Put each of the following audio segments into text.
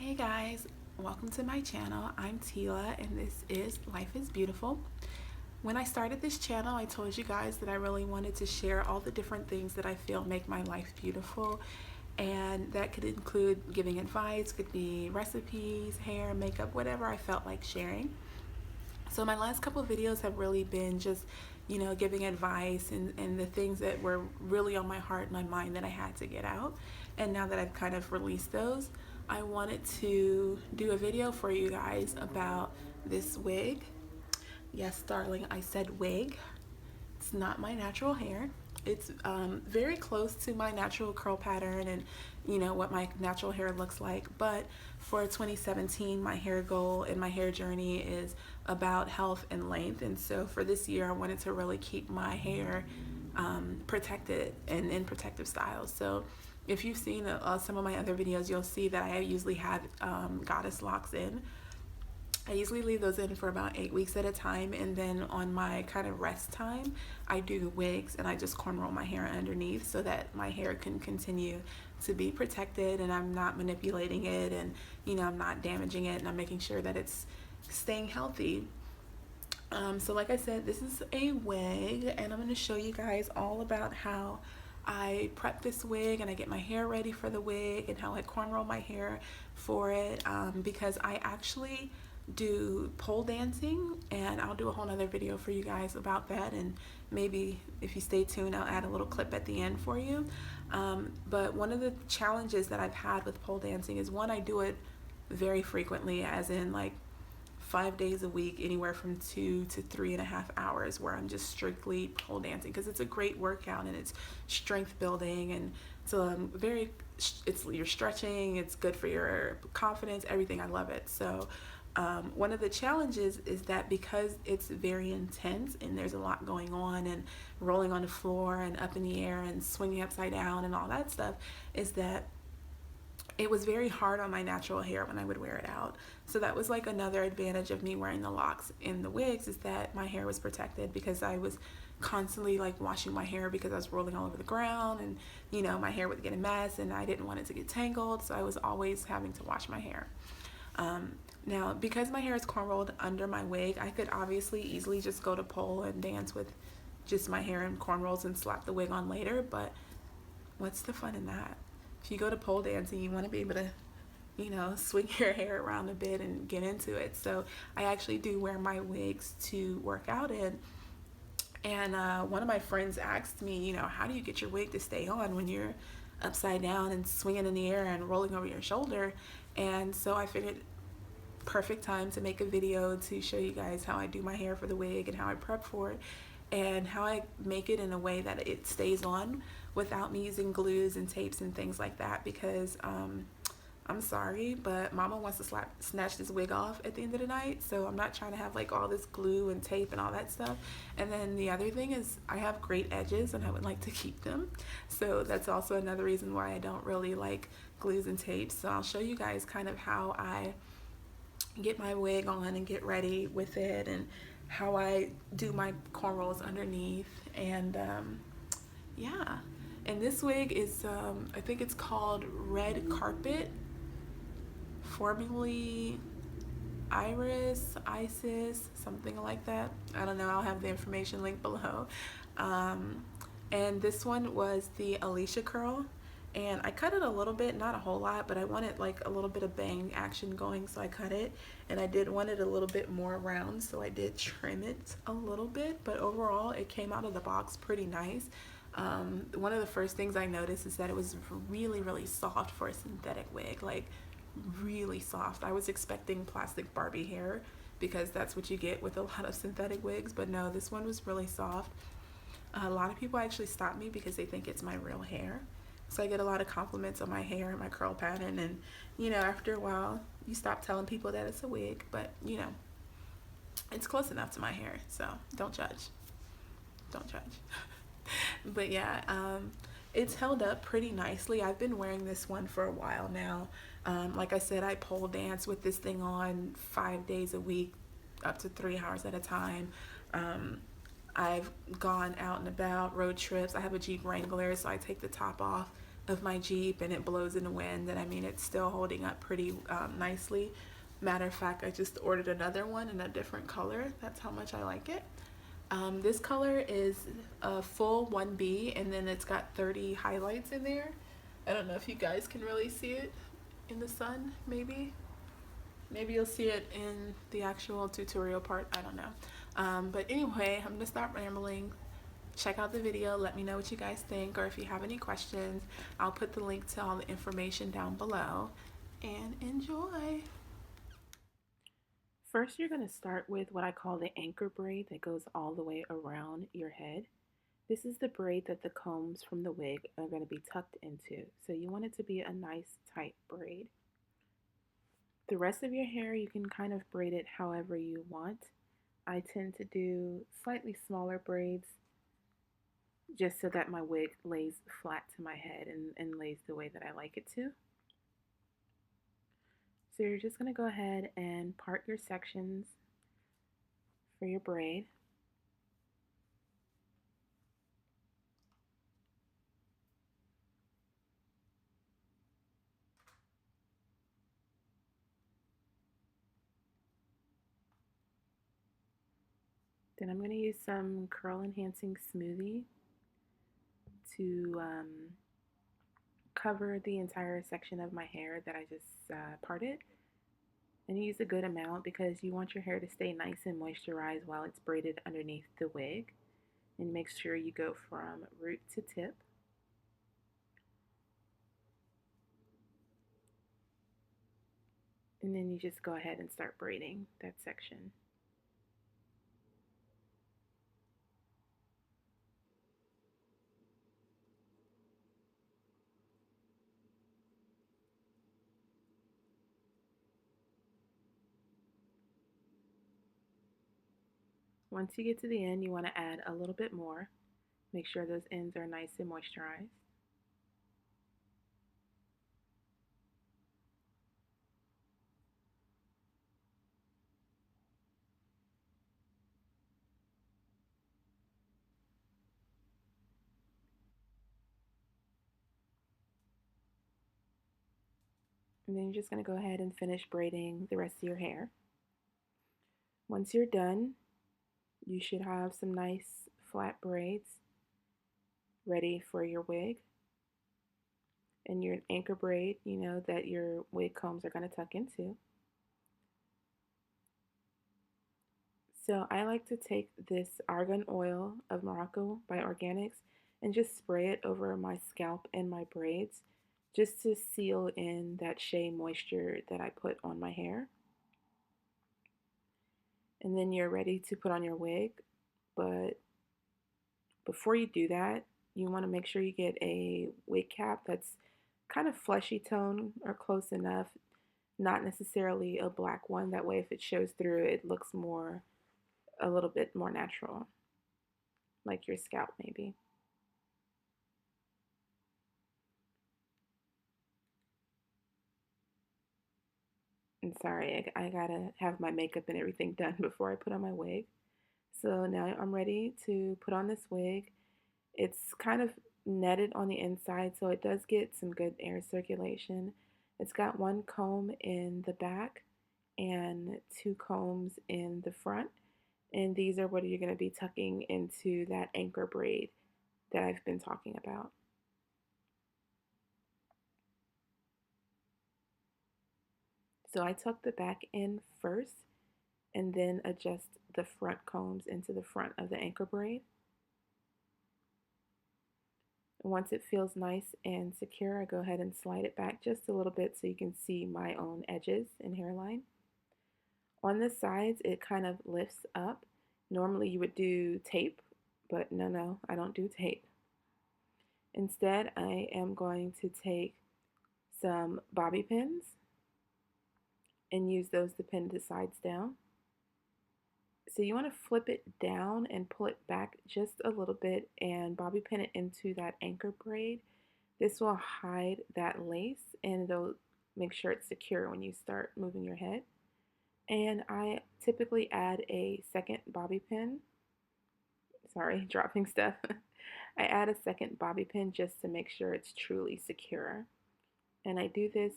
Hey guys, welcome to my channel. I'm Tila and this is Life is Beautiful. When I started this channel, I told you guys that I really wanted to share all the different things that I feel make my life beautiful, and that could include giving advice, could be recipes, hair, makeup, whatever I felt like sharing. So my last couple of videos have really been just, giving advice and the things that were really on my heart and my mind that I had to get out. And now that I've kind of released those, I wanted to do a video for you guys about this wig. Yes, darling, I said wig. It's not my natural hair. It's very close to my natural curl pattern and what my natural hair looks like, but for 2017 my hair goal and my hair journey is about health and length, and so for this year I wanted to really keep my hair protected and in protective styles. So if you've seen some of my other videos, you'll see that I usually have goddess locks in. I usually leave those in for about 8 weeks at a time, and then on my kind of rest time I do wigs and I just cornrow my hair underneath so that my hair can continue to be protected and I'm not manipulating it, and I'm not damaging it, and I'm making sure that it's staying healthy. So like I said, this is a wig and I'm going to show you guys all about how I prep this wig and I get my hair ready for the wig and how I cornrow my hair for it, because I actually do pole dancing, and I'll do a whole nother video for you guys about that, and maybe if you stay tuned I'll add a little clip at the end for you. But one of the challenges that I've had with pole dancing is, one, I do it very frequently, as in like 5 days a week, anywhere from 2 to 3.5 hours, where I'm just strictly pole dancing because it's a great workout and it's strength building, and so you're stretching, it's good for your confidence, everything. I love it. So one of the challenges is that because it's very intense and there's a lot going on and rolling on the floor and up in the air and swinging upside down and all that stuff, is that it was very hard on my natural hair when I would wear it out. So that was like another advantage of me wearing the locks in the wigs, is that my hair was protected because I was constantly like washing my hair because I was rolling all over the ground, and my hair would get a mess and I didn't want it to get tangled, so I was always having to wash my hair. Now, because my hair is cornrowed under my wig, I could obviously easily just go to pole and dance with just my hair in cornrows and slap the wig on later, but what's the fun in that? If you go to pole dancing, you want to be able to, swing your hair around a bit and get into it. So I actually do wear my wigs to work out in. And one of my friends asked me, how do you get your wig to stay on when you're upside down and swinging in the air and rolling over your shoulder? And so I figured, perfect time to make a video to show you guys how I do my hair for the wig and how I prep for it and how I make it in a way that it stays on without me using glues and tapes and things like that, because I'm sorry, but mama wants to snatch this wig off at the end of the night, so I'm not trying to have like all this glue and tape and all that stuff. And then the other thing is, I have great edges and I would like to keep them, so that's also another reason why I don't really like glues and tapes. So I'll show you guys kind of how I get my wig on and get ready with it, and how I do my cornrows underneath. And yeah, and this wig is I think it's called Red Carpet, formerly Isis, something like that. I don't know, I'll have the information linked below. And this one was the Alicia curl, and I cut it a little bit, not a whole lot, but I wanted like a little bit of bang action going, so I cut it, and I did want it a little bit more round, so I did trim it a little bit, but overall it came out of the box pretty nice. One of the first things I noticed is that it was really soft for a synthetic wig, like really soft. I was expecting plastic Barbie hair because that's what you get with a lot of synthetic wigs, but no, this one was really soft. A lot of people actually stop me because they think it's my real hair. So I get a lot of compliments on my hair and my curl pattern, and after a while you stop telling people that it's a wig, but it's close enough to my hair, so don't judge. But yeah, it's held up pretty nicely. I've been wearing this one for a while now. Like I said, I pole dance with this thing on 5 days a week, up to 3 hours at a time. I've gone out and about, road trips. I have a Jeep Wrangler, so I take the top off of my Jeep and it blows in the wind, and I mean it's still holding up pretty nicely. Matter of fact, I just ordered another one in a different color. That's how much I like it. This color is a full 1B, and then it's got 30 highlights in there. I don't know if you guys can really see it in the sun, maybe. Maybe you'll see it in the actual tutorial part, I don't know. But anyway, I'm gonna stop rambling. Check out the video, let me know what you guys think, or if you have any questions, I'll put the link to all the information down below, and enjoy. First, you're going to start with what I call the anchor braid that goes all the way around your head. This is the braid that the combs from the wig are going to be tucked into, so you want it to be a nice tight braid. The rest of your hair, you can kind of braid it however you want. I tend to do slightly smaller braids just so that my wig lays flat to my head and lays the way that I like it to. So you're just going to go ahead and part your sections for your braid. Then I'm going to use some curl enhancing smoothie to cover the entire section of my hair that I just parted. And use a good amount because you want your hair to stay nice and moisturized while it's braided underneath the wig. And make sure you go from root to tip. And then you just go ahead and start braiding that section. Once you get to the end, you want to add a little bit more. Make sure those ends are nice and moisturized. And then you're just going to go ahead and finish braiding the rest of your hair. Once you're done, you should have some nice flat braids ready for your wig. And your anchor braid, you know, that your wig combs are going to tuck into. So I like to take this Argan oil of Morocco by Organics and just spray it over my scalp and my braids just to seal in that shea moisture that I put on my hair. And then you're ready to put on your wig, but before you do that, you want to make sure you get a wig cap that's kind of fleshy tone or close enough, not necessarily a black one. That way if it shows through, it looks a little bit more natural, like your scalp maybe. And sorry, I gotta have my makeup and everything done before I put on my wig. So now I'm ready to put on this wig. It's kind of netted on the inside, so it does get some good air circulation. It's got one comb in the back and two combs in the front. And these are what you're going to be tucking into that anchor braid that I've been talking about. So I tuck the back in first and then adjust the front combs into the front of the anchor braid. Once it feels nice and secure, I go ahead and slide it back just a little bit so you can see my own edges and hairline. On the sides, it kind of lifts up. Normally you would do tape, but no, I don't do tape. Instead, I am going to take some bobby pins and use those to pin the sides down. So you want to flip it down and pull it back just a little bit and bobby pin it into that anchor braid. This will hide that lace and it'll make sure it's secure when you start moving your head. And I typically add a second bobby pin. Sorry, dropping stuff. I add a second bobby pin just to make sure it's truly secure. And I do this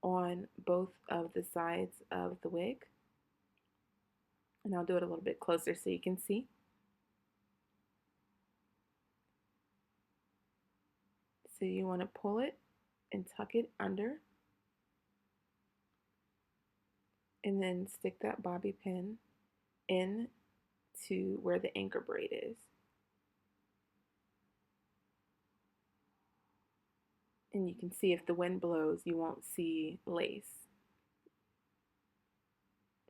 on both of the sides of the wig. And I'll do it a little bit closer so you can see. So you want to pull it and tuck it under. And then stick that bobby pin in to where the anchor braid is. And you can see if the wind blows, you won't see lace.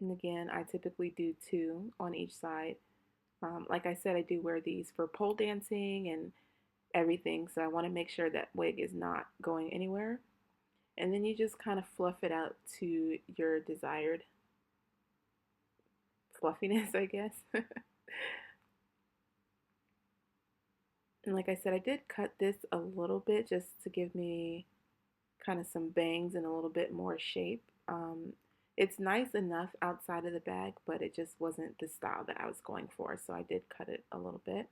And again, I typically do 2 on each side. Like I said, I do wear these for pole dancing and everything, so I want to make sure that wig is not going anywhere. And then you just kind of fluff it out to your desired fluffiness, I guess. And like I said, I did cut this a little bit just to give me kind of some bangs and a little bit more shape. It's nice enough outside of the bag, but it just wasn't the style that I was going for, so I did cut it a little bit.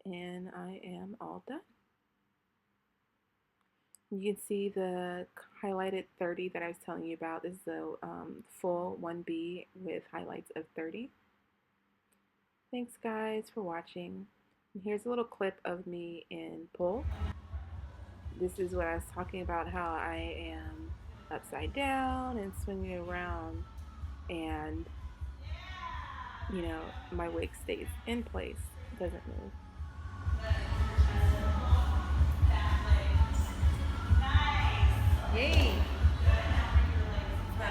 And I am all done. You can see the highlighted 30 that I was telling you about. This is the full 1B with highlights of 30. Thanks guys for watching. And here's a little clip of me in pole. This is what I was talking about, how I am upside down and swinging around, and you know, my wig stays in place, doesn't move. Yay!